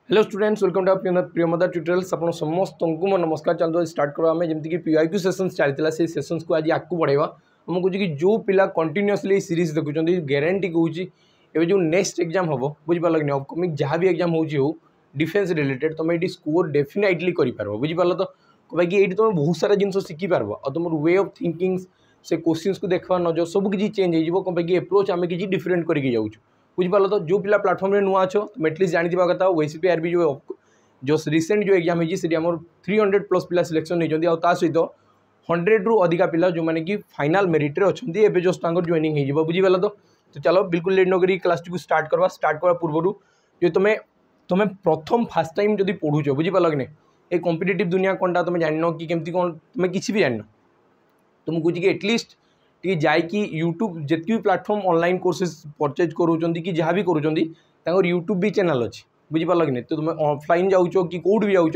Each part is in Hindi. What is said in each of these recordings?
Hello students, welcome to Priyamada tutorials. आप समस्त को मो नमस्कार। चलते स्टार्ट करवा आम जमीक पीआईक्यू सेसन्स चलता से सेसन्स को आज आगे बढ़ेगा। आम कहे कि जो पिला कंटिन्यूअसली सीरीज देखुं ग्यारंटी कहे जो नेक्स्ट एग्जाम हम बुझिपार कि अपकमिंग जहाँ भी एग्जाम हो डिफेन्स रिलेटेड तुम ये स्कोर डेफिनेटली कर बुझिपार तो कहीं ये तुम बहुत सारा जिन शिखिपार और तुम वे ऑफ थिंकिंग से क्वेश्चन को देखा नजर सबकि चेंज हो कहीं एप्रोच आम कि डिफरेन्ट करके जाऊँ बुझिपार तो जो पिला प्लाटफर्म में नुआ अच्छो तुम एटलिस्ट जानी कथा ओसीपीआरबी जो रिसेंट जो एग्जाम होम 300+ पिला सिलेक्शन होता सहित 100 रु अधिका पिला जो मैंने कि फाइनाल मेरिट रे अच्छे एवं जस्ट जॉइनिंग हो बुझीगल तो चलो बिल्कुल लेट न करी क्लास को स्टार्ट करवा पूर्व जो तुम्हें प्रथम फास्ट टाइम जब पढ़ुच बुझीपार कि नहीं ये कॉम्पिटिटिव दुनिया कौनटा तुम जान कि केमती कौन तुम किसी भी जान तुम कहे कि एटलिस्ट टी जाकि यूट्यूब जितकी भी प्लाटफर्म ऑनलाइन कोर्सेज परचेज करूँ कि जहाँ भी करूँ यूट्यूब भी चैनल अच्छी बुझीपार कि नहीं तो तुम ऑफलाइन जाऊँ कि कौट भी जाऊँ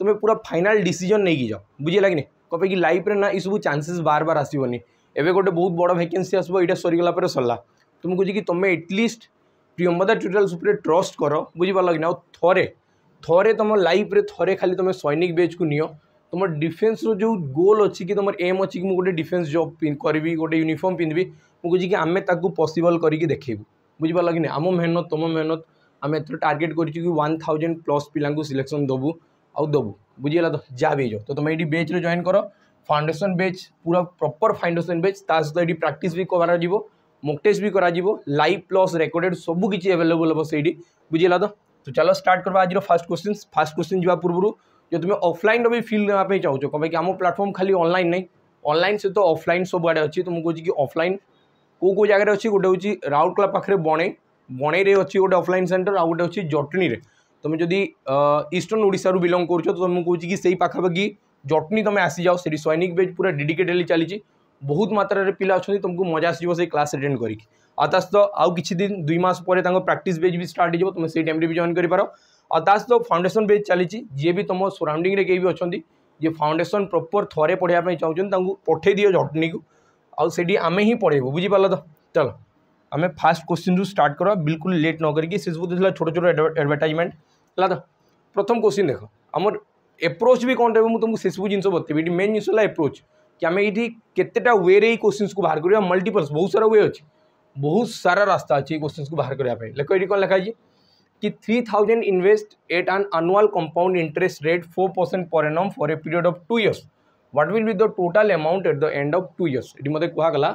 तुम पूरा फाइनाल डिसीजन नहीं कि जाओ बुझेगा कि नहीं कहे कि लाइफ रे ना ये सब चांसेस बार बार आसबनी एवं गोटे बहुत बड़ वैकेंसी आसो यहाँ सरीगला सरला तुम कहे कि तुम एटलिस्ट प्रियमदा ट्यूटोरियल्स ट्रस्ट कर बुझीपार कि नहीं थे तुम लाइफ रे थे खाली तुम सैनिक बैच को नियो तुम डिफेन्स जो गोल अच्छी कि तुम एम अच्छी कि गोटे डिफेन्स जॉब करी गोटे यूनिफॉर्म पिंधि मुझे कि आम पॉसिबल करके देखेबू बुझीपार कि नहीं आम मेहनत तुम मेहनत आम एथर टार्गेट कर 1000+ पिला सिलेक्शन दबू आउ दबू बुझीगला तो जहाँ भी जाओ तो तुम ये बैच जॉइन कर फाउंडेशन बैच पूरा प्रॉपर फाउंडेशन बैच सहित ये प्राक्टिस भी कर मॉक टेस्ट भी कर लाइव प्लस रेकर्डेड सबकि अवेलेबल हम से बुझीगला तो चलो स्टार्ट करवा आज फास्ट क्वेश्चन जा पूर्व जो तुम ऑफलाइन भी फिल नापी चाहो कहे कि आम प्लाटफर्म खाली ऑनलाइन नहीं ऑनलाइन से तो ऑफलाइन सब आड़े अच्छी तुमको कहे कि ऑफलाइन को जगह अच्छी गोटे हूँ राउरकेला पाखे बणई अच्छी गोटे ऑफलाइन सेंटर आ गोटे अच्छी जटनी रे तुम जदि ईस्टर्न ओडिशा रु बिलंग कर तुमको कहे कि सही पाखापाखि जटनी तुम आसी जाओ से सैनिक बैच पूरा डेडिकेटेडली चली बहुत मात्रा पिला अच्छा तुमको मजा आसो से क्लास अटेंड करके आतास तो आउ किछि दिन 2 मास पर प्रैक्टिस बैच भी स्टार्ट हो तुम से टाइम भी जॉइन कर आतास तो फाउंडेशन बैच चली जी भी तुम सराउंडिंग रे कई भी अच्छा जी फाउंडेशन प्रॉपर थे पढ़ाई चाहते पठे दियो जटनी को आउे आम ही पढ़ेबू बुझीपार तो चलो आम फास्ट क्वेश्चन रू स्टार्ट करवा बिल्कुल लेट न करके से सब छोट छोट एडवर्टाइजमेंट है तो प्रथम क्वेश्चन देख आमर एप्रोच भी कौन रहा तुमको से सब जिन बतेबी मेन जिन एप्रोच कि आम ये केतेटा वे रे क्वेश्चन को बाहर करवा मल्टीपल्स बहुत सारा वे अच्छे बहुत सारा रास्ता अच्छी क्वेश्चन को बाहर करने लेख ये कौन लिखाई कि 3000 invest eight an annual compound interest rate 4% per annum for a period of 2 years what will be the total amount at the end of 2 years ये मत कहला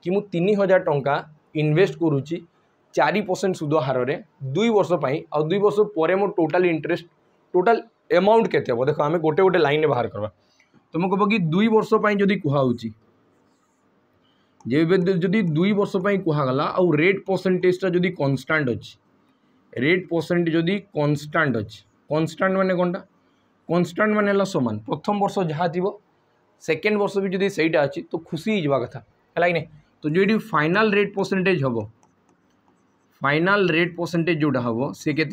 कि मु 3000 टंका इन्वेस्ट करुच्ची 4% सुध हार में 2 वर्ष आ 2 वर्ष पर मोर टोटल इंटरेस्ट टोटल अमाउंट केते हम देखो आम गोटे गोटे लाइन बाहर करवा तुम कह कि 2 वर्ष जदि कहुच्छी जदि 2 वर्ष कहगला आउ रेट परसेंटेजटा जदि कन्स्टांट अच्छी रेट परसेंट जदि कन्स्टांट अच्छी कन्स्टांट माने कौनटा कन्स्टांट माने सामान प्रथम वर्ष जहाँ थी सेकेंड वर्ष भी जदि सहीटा अच्छी तो खुशी हो कथा है कि नहीं तो जो ये फाइनाल रेट परसेंटेज हम फाइनाल रेट परसेंटेज जोटा हम सी के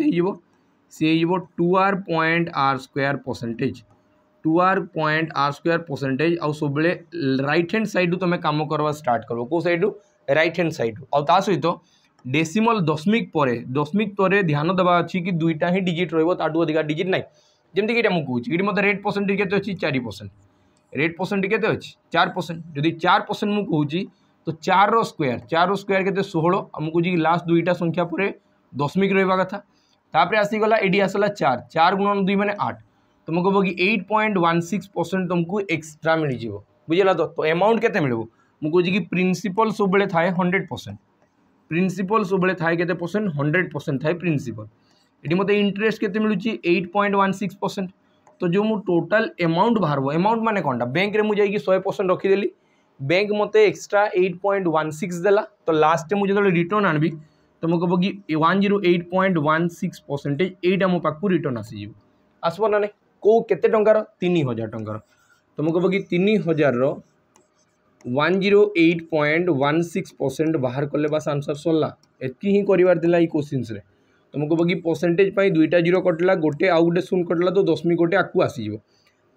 सी 2r.r² परसेंटेज 2r.r² परसेंटेज आउ सब राइट हैंड साइड तुम कम करवा स्टार्ट कर कौ साइड राइट हैंड साइड आ सहित डेसिमल दशमिक पर ध्यान देवा अच्छी कि 2टा ही डिजिट रु अधिका डिजिट ना जमीक ये मुझे ये मतलब रेट परसेंटेज के अच्छी 4% रेट परसेंट के अच्छी 4% जदि 4% मुझे कहूँ तो 4 स्क्वायर के 16 आमको जी लास्ट 2टा संख्या पर दशमिक रहा कथा तापर आसीगला एडी आसला 4 गुणन 2 माने 8 तुम कह कि 8.16% तुमको एक्सट्रा मिल जाव बुझेगा तो अमाउंट के मिल मुझे कि प्रिंसिपल सब थाए 100% प्रिंसिपल सब थाए के 100% थाए प्रिंसिपल ये मत इंटरेस्ट के मिलूँ 8.16% तो जो मु टोटल अमाउंट बाहर अमाउंट माने कौनटा बैंक रे मुझे 100% रखीदेली बैंक मत एक्सट्रा 8.16 देला तो लास्ट मुझे जो रिटर्न आनबी तो मुझे कह कि 108.16% यहीटा मो पाक रिटर्न आसीज आसब ना नहीं कौ केते टंकार 3000 टंकार तो मुझे कह कि 3000 108.16% बाहर कले बास आंसर सरला एति ही करार क्वेश्चन रे तो मुझे कह कि परसेंटेज 2टा 0 कटला गोटे आउ गोटे शून्य कटला तो दशमिक गोटे आकू आसीज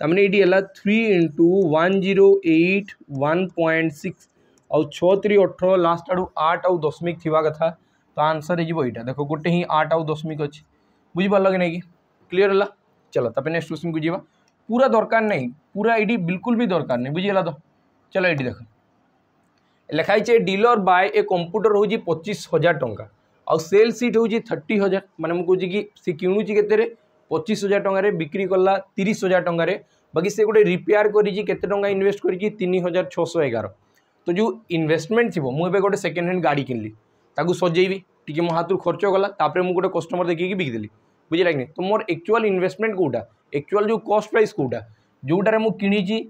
तमें ये है 3 × 108 1.6 आउ 6 3 18 लास्ट आड़ू 8 आउ दशमिक थिबा कथा तो आंसर हो देखो गोटे ही 8 आउ दशमिक अच्छी बुझिपार कि नहीं कि क्लीयर है। चलो तापर नेक्स्ट क्वेश्चन को जीवा पूरा दरकार नहीं पूरा ये बिल्कुल भी दरकार नहीं बुझीगला तो चलो ये देख लिखाई डीलर बाय ए कंप्यूटर हूँ 25,000 टंका आउ सेल सीट हूँ 30,000 माने मुझे कि सी किणुची के 25,000 टंकार बिक्री कला 30,000 टंकार बाकी से गोटे रिपेयर कर इन्वेस्ट कर 3,611 तो जो इन्वेस्टमेंट थी मुझे गोटे सेकेंड हैंड गाड़ी किनली ताकू सजेबी टी मो हाथ खर्च गला तापर मुझे गोटे कस्टमर देखिए बिकिदेली बुझे कि तो मोर एक्चुअल इन्वेस्टमेंट कौटा एक्चुअल जो कॉस्ट प्राइस कौटा जोटार मुझे किणी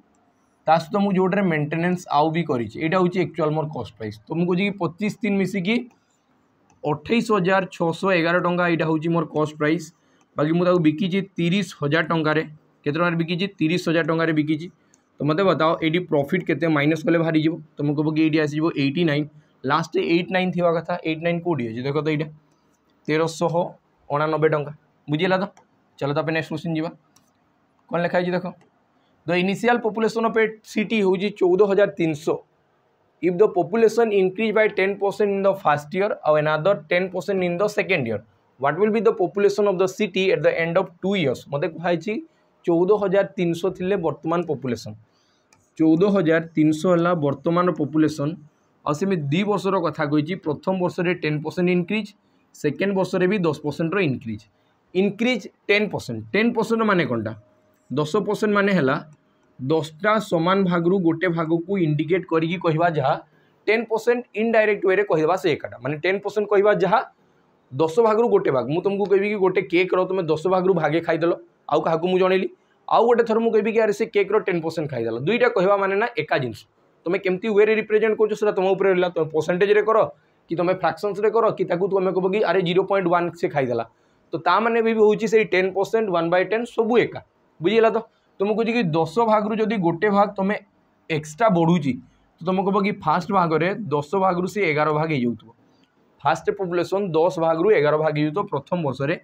ता सहित मुझे जोटार मेंटेनेंस आउ भी करा हूँ एक्चुअल मोर कॉस्ट प्राइस तो मुझे 25 मिसिकी 28,611 टंका यहाँ हूँ मोर कॉस्ट प्राइस बाकी मुझे बिकी 30,000 टंकार के बिकी 30,000 टंकार बिकी तो मत बताओ ये प्रॉफिट के माइनस कले बाहरी जीव तो मुझे कह कि ये आसो 89 लास्ट 89 थी कथा 89 कौटी अच्छे देख तो यहाँ 1,399 टंका बुझीगला तो चलो तापर नेक्स्ट क्वेश्चन जीवा कौन लिखाई देख the initial population of a city हूँ 14,300 if the population increase by 10% in the first year और another 10% in the second year what will be the population of the city at the end of 2 years मत कहुई 14,300 थिले वर्तमान पॉपुलेशन 14,300 है वर्तमान पॉपुलेशन और से 2 वर्षर कथा कही प्रथम वर्ष में 10% इंक्रीज सेकेंड वर्ष में भी 10% इंक्रीज 10% माने कौनटा 10% माने है 10टा समान भाग रू गोटे भाग को इंडिकेट करी कहवा जहाँ 10% इनडायरेक्ट वे कहवा से एकाटा माने 10% कहवा जहाँ 10 भाग रू गोटे भाग मुझे तुमको कहि कि गोटे केक रो तुम 10 भाग रू भागे खाईदेल आउ क्या मुझे जनइली आउ गोटे थर मुझे कहि कि अरे से केक रो 10% खाईदेल दुईटा कहवा माने ना एका जिनस तुम केमती वे रिप्रेजेंट कर तुम उपर रहा तुम परसेंटेज कर कि तुम फ्रैक्शंस रे कर कि तुम कह कि अरे 0.1 से खाईदेला तो ता माने भी हूँ से 10% 1/10 सबू एका बुझीगला तो तुम कह कि 10 भाग रू जदि गोटे भाग तुम एक्सट्रा बढ़ुची तो तुम कह कि फास्ट भाग में 10 भाग रू से 11 भाग हो फास्ट पॉपुलेशन 10 भाग रू 11 भाग हो प्रथम वर्ष में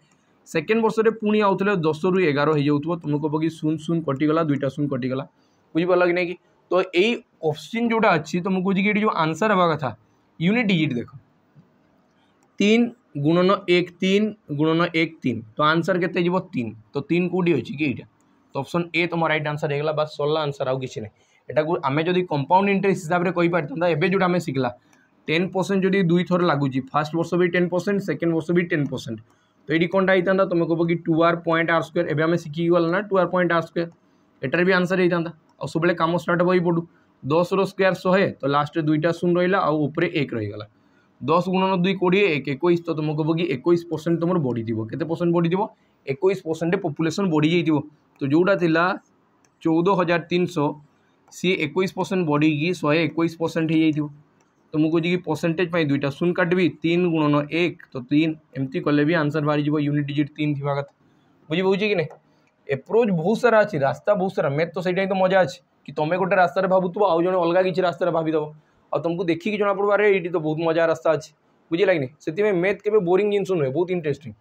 सेकेंड वर्ष में पुणी आउ 10 रू 11 हो तुम कह कि 0 कटिगला 2टा 0 कटिगला बुझीपार कि नहीं तो यही ऑप्शन जोटा अच्छी तो मुझे कह कि जो आंसर हवा कथा यूनिट डिजिट देख 3 गुणन 1 3 गुणन 1 3 तो आंसर के 3 तो 3 कौटी अच्छी कि यहाँ तो ऑप्शन ए तुम राइट आंसर होगा बस सरला आंसर आउ कि नहीं आम जब कंपाउंड इंटरेस्ट हिसाब से कहींपार एवं जो आम शिखला 10% जदि 2 थर लगुच फास्ट वर्ष भी 10% सेकेंड वर्ष भी 10% तो ये कौनटा होता तुम कह कि 2r पॉइंट r स्क्वायर एवं आम शिखी गल ना 2r पॉइंट r स्क्वायर एटार भी आंसर होता और सब कम स्टार्ट हो पड़ू 10 रो स्क्वायर 100 तो लास्ट 2टा 0 रहा आउे 1 रहीगला 10 गुणन 2 20 1 21 तो तुम कह कि 21% तुम बढ़ी के बढ़ी 21% पॉपुलेशन बढ़ी जाइए तो जोटा थी 14,300 सी 21% बढ़ी 121% हो तो मुझे कह कि परसेंटेज 2टा 0 काटबी 3 गुणन 1 तो 3 एमती कले भी आंसर बाहरी यूनिट डिजिट 3 थी कथा बुझे कि नहीं एप्रोच बहुत सारा अच्छी रास्ता बहुत सारा मैथ तो सही तो मजा अच्छे कि तुम्हें गोटे रास्तार भावुव आउ जन अलग किसी रास्तार भावीद आ तुमको देखिए जना पड़ो अरे ये तो बहुत मजा रास्ता अच्छे बुझे लगे से मैथ के बोरिंग जिन नुहे बहुत इंटरेस्टिंग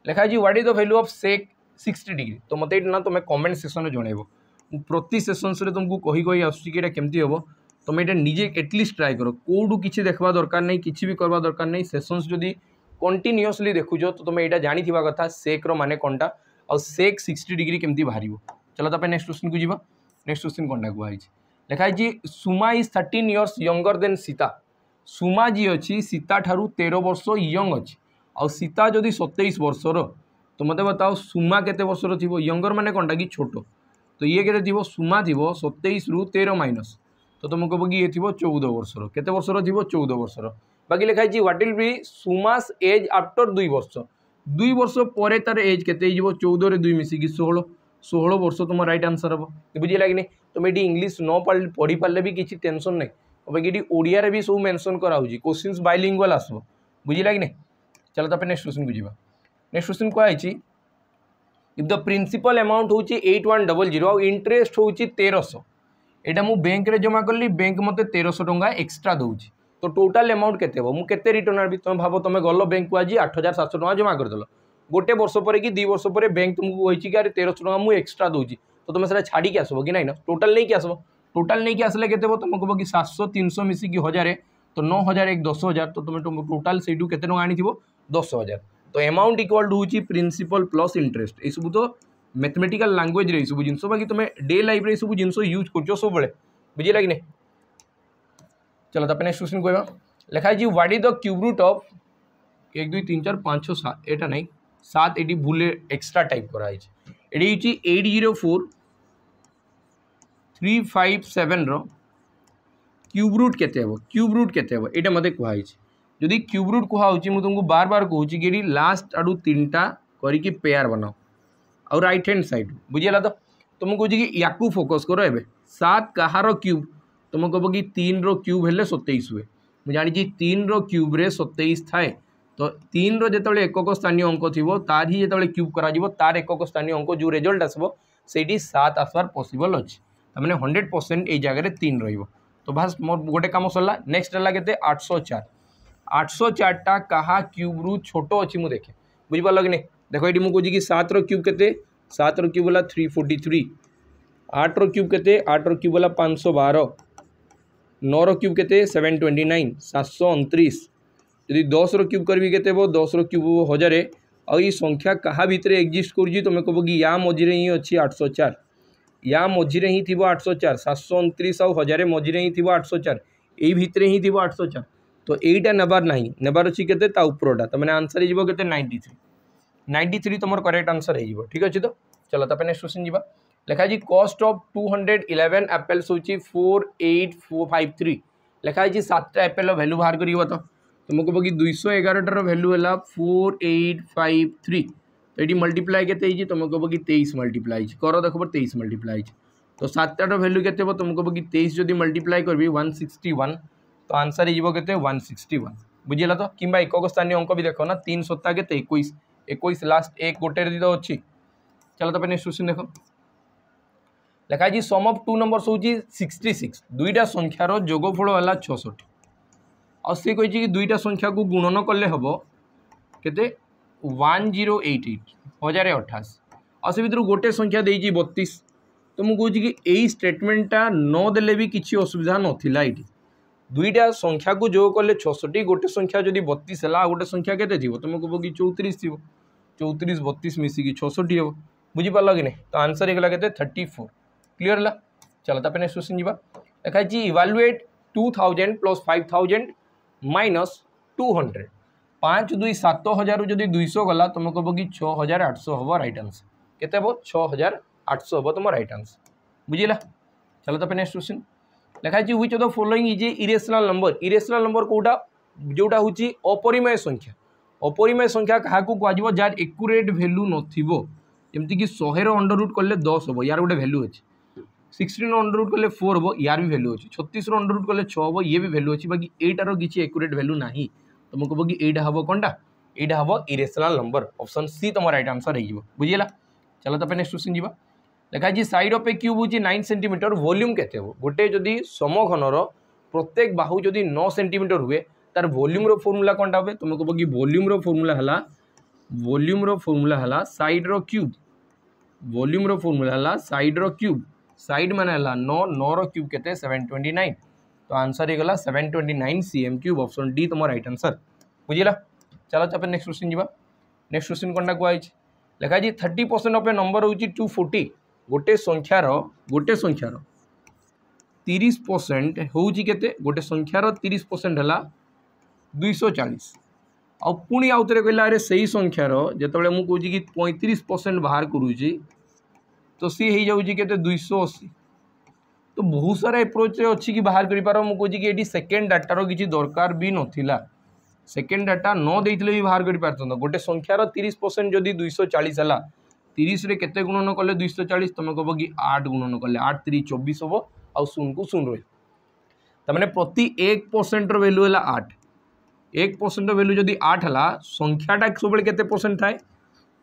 लिखाई what is the value of sec 60 degree तो मत ना तुम कमेंट सेक्शन में जनइब प्रति सेसन्स तुमको कही आसुच्ची केमती हम तुम ये निजे एटलिस्ट ट्राए कर कौटू किसी देखा दरकार नहीं किसी भी करवा दरकार नहीं सेसन्स जदि कंटिन्यूअसली देखुच तो तुम यहाँ जानी कथा सेक्र माने कौनटा और सेक 60 डिग्री केमती बाहर चलो तापर नेक्स्ट क्वेश्चन को जीवा नेक्स्ट क्वेश्चन कौनटा कहुई लिखाई Suma is 13 years younger than Sita Suma ji अच्छी सीता ठारू 13 वर्ष यंग अच्छी और सीता जदि 27 वर्षर तो मत बताओ सुमा केते वर्षर थी यंगर माने कौनटा कि छोट तो ये केते थी सुमा थी 27 रु 13 माइनस तो तुम कह कि ये थी 14 वर्षर केते वर्षर थी 14 वर्षर बाकी लिखाई what will be Suma's age after 2 वर्ष 2 वर्ष पर तार एज के 14 रे 2 मिसिकी 16 वर्ष तुम राइट आंसर हम बुझे कि नहीं तुम ये इंग्लीश न पढ़ी पारे भी किसी टेंशन नहीं ये ओडिया भी सब मेंशन कराऊँ क्वेश्चन बाइलिंगुअल आसो बुझे कि नहीं चलो तापर नेक्स्ट क्वेश्चन को जीवा नेक्स्ट क्वेश्चन कहुई इफ द प्रिंसिपल अमाउंट हूँ 8100 और इंटरेस्ट हूँ 1300 यहाँ मुझे बैंक में जमा कली बैंक मत 1300 टंका एक्सट्रा दूसरी तो टोटाल अमाउंट केते हम मुझे रिटर्न आबी तुम भाव तुम गल बैंक को आज 8,700 टका जमा करदेल गोटे वर्ष पर कि 2 वर्ष पर बैंक तुमको कही कि अरे 1300 टका मुझे एक्सट्रा दूसरी तो तुम से छाड़ी आसब कि ना टोटाल नहीं आसब टोटाल नहीं आसले के तुम कह कि 700 300 मिसिकी 1000 तो 9,000 1 10,000 तो तुम टोटाल से 10,000 आनी 10,000 तो अमाउंट इक्वल टू होची प्रिंसिपल प्लस इंटरेस्ट। ये सब तो मैथमेटिकल लैंग्वेज रे सब जिनस बाकी तुम डे लाइफ रे सब जिनस यूज कर सब बेले बुझेगा कि नहीं। चलो तो नेक्स्ट क्वेश्चन कहवा लिखा है what is the cube root of 1 2 3 4 5 6 7 एटा नहीं 7 ये भूल एक्सट्रा टाइप कराई ये 804357 रो क्यूब रूट केते हेबो क्यूब रूट केते हेबो एटा मते कहै छै जदि क्यूब रूट कहै होची मु तुमको बार बार कहूँ कि लास्ट आडू 3टा करिकी पेयर बनाओ और राइट हैंड साइड बुझीला तो तुम कहूँ कि याकू फोकस करो एबे 7 कहार क्यूब तुम कह कि 3 रो क्यूब हेले 27 हुए मुझे जानी 3 रो क्यूब रे 27 थाए तो 3 रो जेतबेले एकक स्थानीय अंक थिबो तार ही जेतबेले क्यूब करा जिवो तार एकक स्थानीय अंक जो रिजल्ट आसबो सेठी 7 आसवार पॉसिबल अछि तमने 100% ए जगह रे 3 रहिबो। तो बस मोर गोटे काम सरला नेक्स्ट रहा केते 804 804 टा कहा क्यूब रु छोटो अछि मु देखे बुझि पालो कि नहीं देखो एटी मु कहूँ कि 7 रो क्यूब केते 7 रो क्यूब वाला 343 8 रो क्यूब केते 8 रो क्यूब वाला 512 9 रो क्यूब केते 729 729 यदि 10 रो क्यूब करबी केते बो 10 रो क्यूब 1000 और ये संख्या कहा भितर एक्जिस्ट करूची तुम कह कि या मझिरे ही अच्छी 804 या मझिरे ही थी 804 729 और 1000 मझिरे ही थी 804 यही भितर ही थी 804 तो यहीटा नेबार ना नेबार अच्छी के उपरटा तो मैंने आंसर हो 93 93 तुम करेक्ट आंसर हो ठीक अच्छे। तो चलो तो नेक्स्ट क्वेश्चन जी लिखा है कॉस्ट ऑफ 211 एप्पल्स होची 4853 लिखा है 7टा एप्पल वैल्यू बाहर कर तो तुम कह कि 211 टार वैल्यू है 4853 तो ये मल्टीप्लाई के तुम कह कि 23 मल्टीप्लाई कर देख 23 मल्टीप्लाई तो 7टार वैल्यू के तुम कह कि 23 जब मल्टीप्लाई करी 161 तो आंसर हो 161 बुझेगा तो कि एकक स्थानीय अंक भी देख ना 3 7 के 21 21 लास्ट एक गोटे तो अच्छी। चलो तो नेक्स्ट क्वेश्चन देख लिखा है सम ऑफ 2 नंबर्स होची 66 दुईटा संख्यार जोगफल है 66 और सी कही दुईटा संख्या को गुणन कले हम केते 1088 1088 और से भर गोटे संख्या देगी 32 तो मुझे कहूँ कि यही स्टेटमेंटा नदेले भी किसी असुविधा नाला ये दुईटा संख्या को जो कले 66 गोटे संख्या जब 32 है गोटे संख्या के तुम कह कि 34 थी 34 32 मिसिकी 66 हम बुझीपार कि नहीं तो आंसर होगा के 34 क्लीयर है। चलो तो नेक्स्ट क्वेश्चन जी लिखा है इवालुएट 2000 प्लस 5000 माइनस 200 5 2 7000 जब 200 गला तुम कह कि 6800 हम राइट आंसर केते हम 6800 हम तुम राइट आंसर बुझेगा। चलो तो नेक्स्ट क्वेश्चन लिखा है which of the following is irrational number कोटा जोटा हूँ अपरिमेय संख्या अपरिमेय संख्या क्या कह जार एक्यूरेट वैल्यू नथिबो जमती कि 100 रो अंडर रूट कले 10 हम यार गोटे वैल्यू अच्छे 16 रो अंडर रूट कले 4 हम यार भी वैल्यू अच्छी 36 रो अंडर रूट कले 6 हम ये भी वैल्यू अच्छी बाकी एटार किसी एक्यूरेट वैल्यू ना तुम कह कि एटा हम कौनटा एटा हम इरेशनल नंबर ऑप्शन सी तुम राइट आंसर हो बुझेगा। चलो तो नेक्स्ट क्वेश्चन जी लिखा है साइड ऑफ ए क्यूब हूँ 9 सेंटीमीटर वॉल्यूम केते हो गोटे जदि समघनर प्रत्येक बाहु जदि 9 सेंटीमीटर हुए तार वॉल्यूम रो फॉर्मूला कौनटा हुए तुम कह कि वॉल्यूम रो फॉर्मूला है साइड रो क्यूब वॉल्यूम रो फॉर्मूला है साइड रो क्यूब साइड माने है 9 9 रो क्यूब केते 729 तो आंसर होगा 729 cm क्यूब ऑप्शन डी तुम राइट आंसर बुझेगा। चलो तो नेक्स्ट क्वेश्चन जी नेक्स्ट क्वेश्चन कौन कही लिखा है 30% ऑफ ए नंबर हूँ 240 गोटे संख्यार 30% हूँ केते गोटे संख्यार 30% है 240 आ पुणी आउ थे कहला अरे सही संख्यार जिते मुझे कहूँ कि 35% बाहर करुँची तो सी हो जाऊँगी के 280 तो बहुत सारा एप्रोच अच्छी कि बाहर कर मुझे कि सेकेंड डाटार किसी दरकार भी नाला सेकेंड डाटा न देते भी बाहर कर गोटे संख्यार 30% जदि 240 है 30 रे केते गुणन कले 240 तुम कह कि 8 गुणन कले 8 3 24 हम आउ 0 को 0 रही तमें प्रति 1% वैल्यू है 8 1% वैल्यू जदि 8 है संख्याटा सब केते परसेंट थाए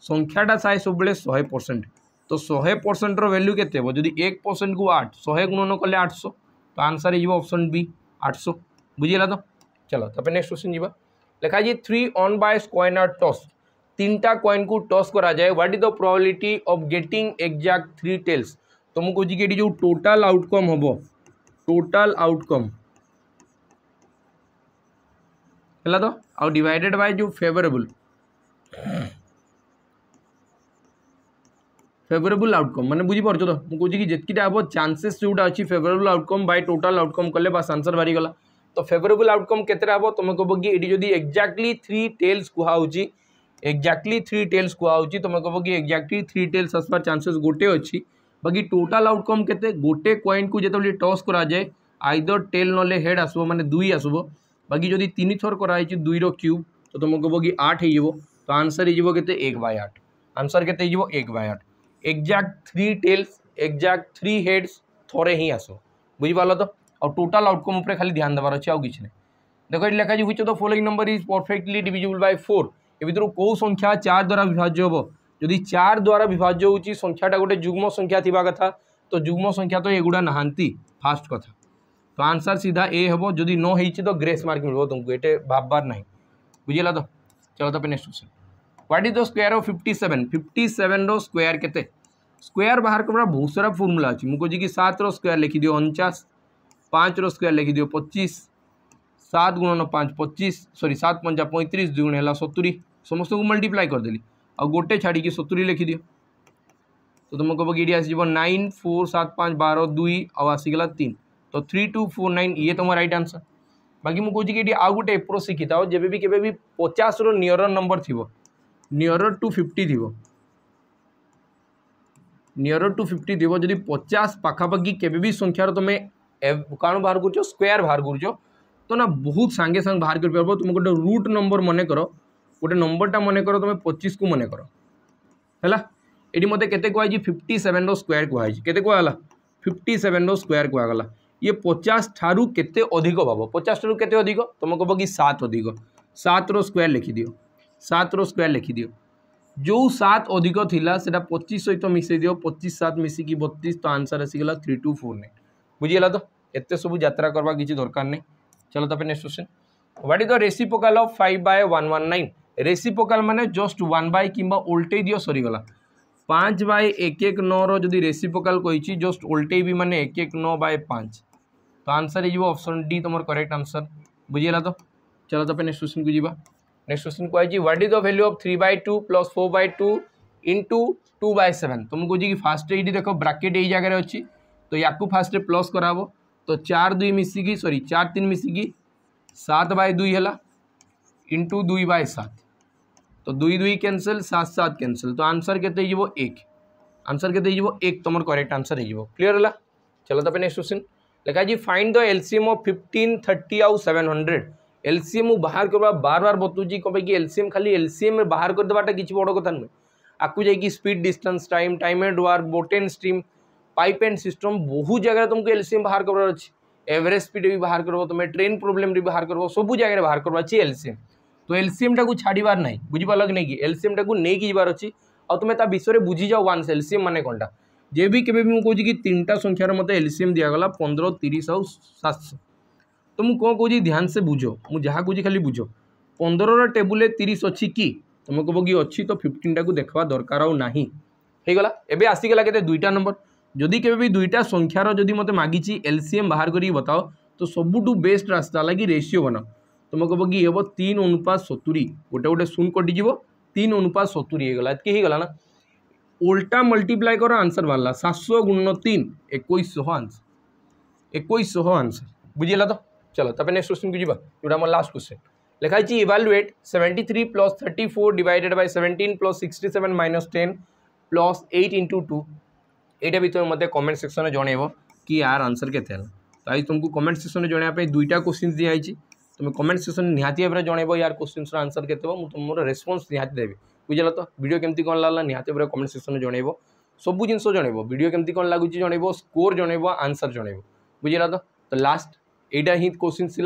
संख्याटा थाए सब 100% तो 100% वैल्यू केते हो जदि 1% को 8 100 गुणन कले 800 तो आंसर हो ऑप्शन बी 800 बुझेगा। तो चलो तो नेक्स्ट क्वेश्चन जी लिखा है 3 unbiased coin are tossed 3टा कॉइन को टॉस करा जाए what is the probability of getting exact 3 tails तो मुझे कहूँ कि जो टोटाल आउटकम हम टोटाल आउटकम है तो आउ डिवाइडेड बाय जो फेवरेबल फेवरेबल आउटकम माने बुझी पारछ तो मु कहूँ कि जितकीटा हम चांसेस जोटा अच्छी favourable outcome by total outcome कले बास आंसर बाहरी गला। तो फेवरेबल आउटकम केते हम तुम कह कि ये जदि एक्जाक्टली 3 टेल्स कुहाउची एक्जाक्टली 3 टेल्स कुहाउची तुम कह कि एक्जाक्टली 3 टेल्स आसबार चांसेस गोटे अच्छी बाकी टोटाल आउटकम केते गोटे कॉइन को जिते टॉस करा जाए आइदर टेल नले हेड आसबो माने 2 आसबो बाकी जदि 3 थर कराई 2 रो क्यूब तो तुम कह कि 8 हो तो आंसर हो केते 1/8 आंसर केते हो 1/8 एक्जाक्ट 3 टेल्स एक्जाक्ट 3 हेड्स थोड़े ही आसो बुझीपाल तो और टोटाल आउटकम उपर खाली ध्यान देवार अच्छे आउ किसी नहीं देखो ये लिखा which of the following number is perfectly divisible by 4 ए भितर कौ संख्या 4 द्वारा विभाज्य हम जदि 4 द्वारा विभाज्य होची संख्याटा गोटे जुग्म संख्या थिबा कथा तो जुग्म संख्या तो एगुड़ा नहांती फास्ट कथा तो आंसर सीधा ए हम जदि न होईची तो ग्रेस मार्क मिलबो तुमको एटे भाबबार नहीं बुझिला तो चलो तो next question what is the square of 57 रो स्क्वायर केते स्क्वायर बाहर करबा बहुत सारा फॉर्मूला अछि मु कहजी कि 7 रो स्क्वायर लिखि दियो 49 5 रो स्क्वायर लिखि दियो 25 7 × 5 25 सॉरी 7 × 5 35 2 × 70 समस्त को मल्टीप्लाई कर देली और गोटे छाड़ी कि 70 लिखि दियो तो तुम कह कि आस 9 4 7 5 12 2 और आसीगला 3 तो 3249 ये तुम राइट आंसर बाकी मुझे कहूँ कि आउ गोटे एप्रोच शिखी था जब भी केबे भी 50 रो नियरर नंबर थी नियरर टू 50 थी नियरर टू 50 थी जदि 50 पाखापाखि केबे भी संख्यार तुम कौन बाहर कर स्क्वायर बाहर कर तो ना बहुत सांगे सांगे बाहर कर पार तुम गोटे रूट नंबर मन कर गोटे नंबरटा मन कर तुम 25 को मन कर है ये मत के कहुई 57 रो स्क्वायर कहुई के कहला 57 रो स्क्वायर कहगला ये 50 ठारू केते अधिक भाव 50 ठारू केते अधिक तुम कह कि 7 अधिक 7 रो स्क्वायर लिखि दियो 7 रो स्क्वायर लिखि दियो जो 7 अधिक थिला सेटा 25 सहित मिसई दियो 25 7 मिसिकी 32 तो आंसर आसीगला 3249 बुझीगला तो एते सब यात्रा करबा किछि दरकार नहीं चलो तो next question what is the reciprocal of 5/119 reciprocal माने जस्ट 1 किंबा उल्टे दियो सरी गला 5/119 रो जदि रेसिप्रोकल कहिछि जस्ट उल्टे भी माने 119/5 तो आंसर हो ऑप्शन डी तुम करेक्ट आंसर बुझीगला तो चलो तो नेक्स्ट क्वेश्चन को जीवा नेक्स्ट क्वेश्चन कहुई what is the value of 3/2 + 4/2 × 2/7 तुम कह कि फास्ट ये देख ब्राकेट यही जगह अच्छी तो या फास्ट प्लस कराबो तो 4 2 मिसिकी सॉरी 4 3 मिसिकी 7/2 है इंटू 2/7 तो 2 2 कैंसल 7 7 कैंसल तो आंसर केते हो 1 आंसर केते हो 1 तुम करेक्ट आंसर हो क्लियर है चलो तो नेक्स्ट क्वेश्चन लिखा जी फाइंड द एलसीएम ऑफ 15 30 आउ 700 एलसीएम बाहर करवा बार बार बतुची कौन कि एलसीएम खाली एलसीएम बाहर कर देवाटा किसी बड़ कथा नुहे आपको जाकि speed distance time time and वार boat and stream pipe and cistern बहुत जगह तुमको एलसीएम बाहर करवार अच्छी एवरेज स्पीड भी बाहर करब तुम ट्रेन प्रोब्लेम भी बाहर करब सब जगह बाहर करवा अच्छी एलसीएम तो एलसीएम टाक छाड़बार ना बुझीपाल कि नहीं कि एलसीएम टाक नहीं जबार अच्छी और तुम ता विषय बुझी जाओ वान्स एलसीएम माने कौनटा जे भी केबे भी मुझे कहूँ कि 3टा संख्यार मत एलसीएम दिगला 15 30 और 700 तो मुझे कौन कहूँ ध्यान से बुझ मुझे जहाँ कहूँ खाली बुझ 15 टेबुल 30 अच्छी कि तुम कह कि अच्छी तो 15 टाक देखा दरकार आउ ना होगला एवं आसीगला के 2टा नंबर जदि के भी 2टा संख्यार जदि मत मागिची एलसीएम बाहर करी बताओ तो सबुठू बेस्ट रास्ता लगी रेशियो बना तुम कह कि हम 3:70 गोटे गोटे शून्य कटिज 3:70 होगला एतकी होगला ना उल्टा मल्टीप्लाई कर आंसर बाहर 700 × 3 2100 आंसर 2100 आंसर बुझीगला तो चलो तब नेक्स्ट क्वेश्चन को जीवा जोटा मोर लास्ट क्वेश्चन लिखा है इवैल्यूएट 73 + 34 डिवाइडेड बाय 17 + 67 - 10 + 8 × 2 यहाँ भी तुम मतलब कमेंट सेक्शन में जनइब कि यार आंसर के तो आज तुमको कमेंट सेक्शन में जनवाई 2टा क्वेश्चन दिखाई तुम कमेंट सेक्शन निहाती भाव में जनइब यार क्वेश्चन आंसर के तुम रेस्पॉन्स निहाती देवी बुझल तो वीडियो केमती कौन लगला निहाती भाव कमेंट सेक्शन में जनइब सब जिन जनइब वीडियो केमती कौन लगुच जनइब स्कोर जनइब आंसर जनइब बुझल तो लास्ट यहाँ ही क्वेश्चन थी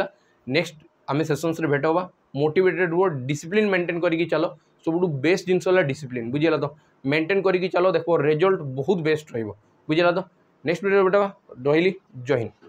नेक्स्ट आम सेसन्स भेट हवा मोटिवेटेड रुह डिसिप्लिन मेंटेन करके चलो सब बेस्ट जिनस डिसिप्लिन बुझल तो मेंटेन करके चलो देखो रिजल्ट बहुत बेस्ट रही बुझल तो नेक्स्ट वीडियो भेट रही जय हिंद।